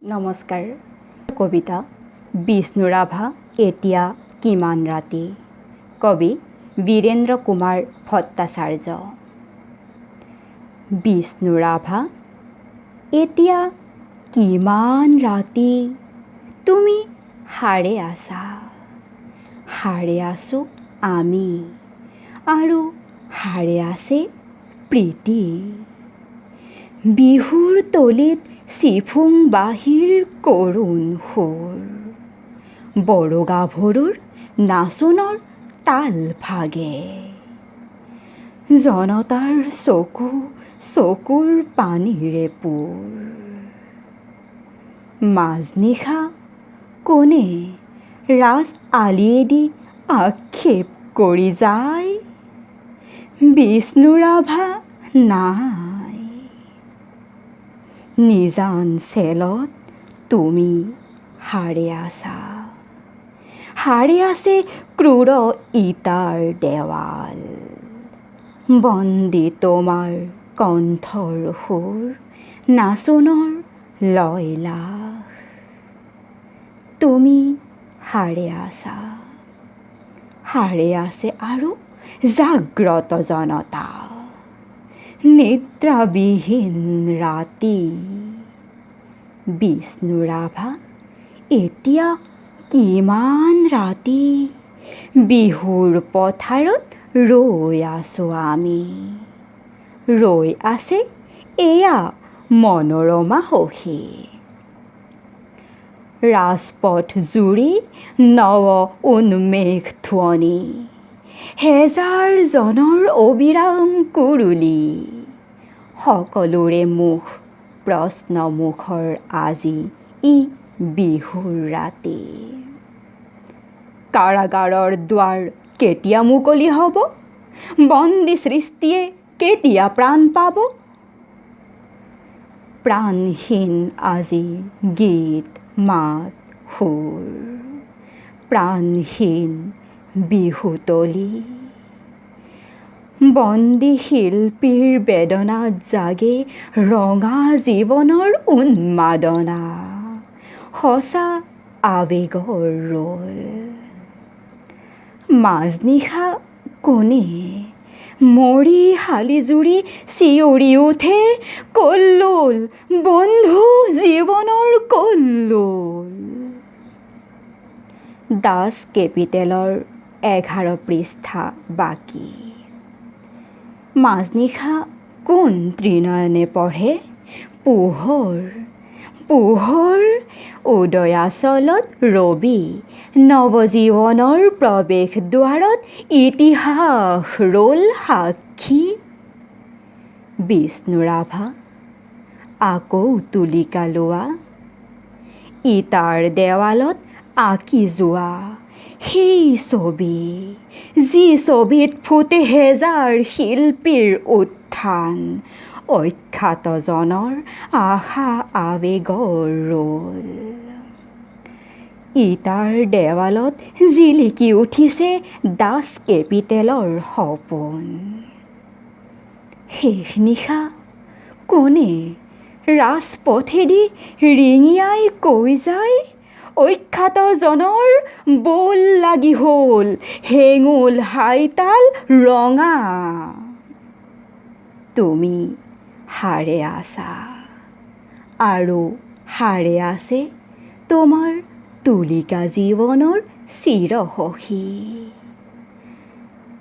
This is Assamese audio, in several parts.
নমস্কাৰ। কবিতা বিষ্ণু ৰাভা এতিয়া কিমান ৰাতি। কবি বীৰেন্দ্ৰ কুমাৰ ভট্টাচাৰ্য। বিষ্ণু ৰাভা এতিয়া কিমান ৰাতি, তুমি সাৰে আছা। সাৰে আছোঁ আমি, আৰু সাৰে আছে প্ৰীতি। বিহুৰ তলিত চিফুং বাঁহীৰ কৰুণ সুৰ, বড়ো গাভৰুৰ নাচোনৰ তাল ভাগে। জনতাৰ চকু চকুৰ পানীৰে পূৰ। মাজনিশা কোনে ৰাজ আলিয়েদি আক্ষেপ কৰি যায়, বিষ্ণু ৰাভা নাই। নিজান চেলত তুমি সাৰে আছা। সাৰে আছে ক্ৰূৰ ইটাৰ দেৱাল। বন্দী তোমাৰ কণ্ঠৰ সুৰ, নাচোনৰ লয়লাস। তুমি সাৰে আছা। সাৰে আছে আৰু জাগ্ৰত জনতা। নিদ্ৰাবিহীন ৰাতি। বিষ্ণু ৰাভা এতিয়া কিমান ৰাতি, বিহুৰ পথাৰত ৰৈ আছোঁ আমি। ৰৈ আছে এয়া মনোৰমা সখী। ৰাজপথ জুৰি নৱ উন্মেষ ধ্বনি। হেজাৰ জনৰ অবিৰাম কুৰুলি। সকলোৰে মুখ প্ৰশ্নমুখৰ আজি ই বিহুৰ ৰাতি। কাৰাগাৰৰ দুৱাৰ কেতিয়া মুকলি হ'ব, বন্দী সৃষ্টিয়ে কেতিয়া প্ৰাণ পাব। প্ৰাণহীন আজি গীত মাত সুৰ, প্ৰাণহীন বিহুতলী। বন্দী শিল্পীৰ বেদনাত জাগে ৰঙা জীৱনৰ উন্মাদনা। সঁচা আৱেগৰ ৰোল। মাজনিশা কোনে মৰি হালি জুৰি চিঞৰি উঠে, কল্লোল বন্ধু জীৱনৰ কল্লোল। দাস কেপিটেলৰ 11 পৃষ্ঠা বাকী। মাজনিশা কোন ত্ৰিনয়নে পঢ়ে, পোহৰ পোহৰ উদয়াচলত ৰবি। নৱজীৱনৰ প্ৰৱেশ দুৱাৰত ইতিহাস ৰ'ল সাক্ষী। বিষ্ণু ৰাভা আকৌ তুলিকা লোৱা। ইটাৰ দেৱালত আঁকি যোৱা সেই ছবি, যি ছবিত ফুটে হেজাৰ শিল্পীৰ উত্থান। অখ্যাতজনৰ আশা আৱেগৰ ৰোল। ইটাৰ দেৱালত জিলিকি উঠিছে দাস কেপিটেলৰ সপোন। শেষ নিশা কোনে ৰাজপথেদি ৰিঙিয়াই কৈ যায়, অখ্যাতজনৰ বোল লাগি হ'ল হেঙুল হাইতাল ৰঙা। তুমি সাৰে আছা, আৰু সাৰে আছে তোমাৰ তুলিকা জীৱনৰ চিৰসখী।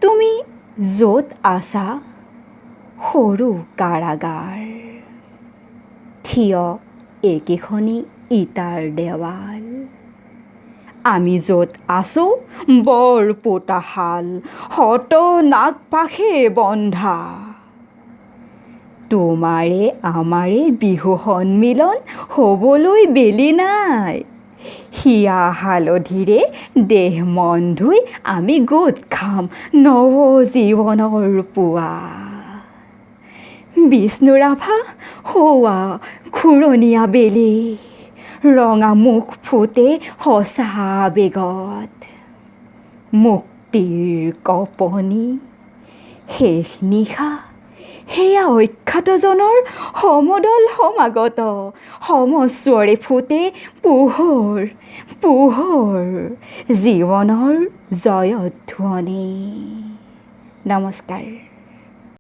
তুমি য'ত আছা সৰু কাৰাগাৰ, থিয় একেখনি ইটাৰ দেৱাল। আমি য'ত আছোঁ বৰ পোতাশাল, শত নাগপাশে বন্ধা। তোমাৰে আমাৰে বিহু সন্মিলন হ'বলৈ বেলি নাই। হিয়া হালধিৰে দেহ মন ধুই আমি গোট খাম নৱজীৱনৰ পুৱা। বিষ্ণু ৰাভা সৌৱা খুৰণীয়া বেলি, ৰঙা মুখ ফুটে সঁচা আৱেগত। মুক্তিৰ কঁপনি শেষ নিশা সেয়া অখ্যাতজনৰ সমদল সমাগত সমস্বৰে ফুটে পোহৰ পোহৰ জীৱনৰ জয়ধ্বনি। নমস্কাৰ।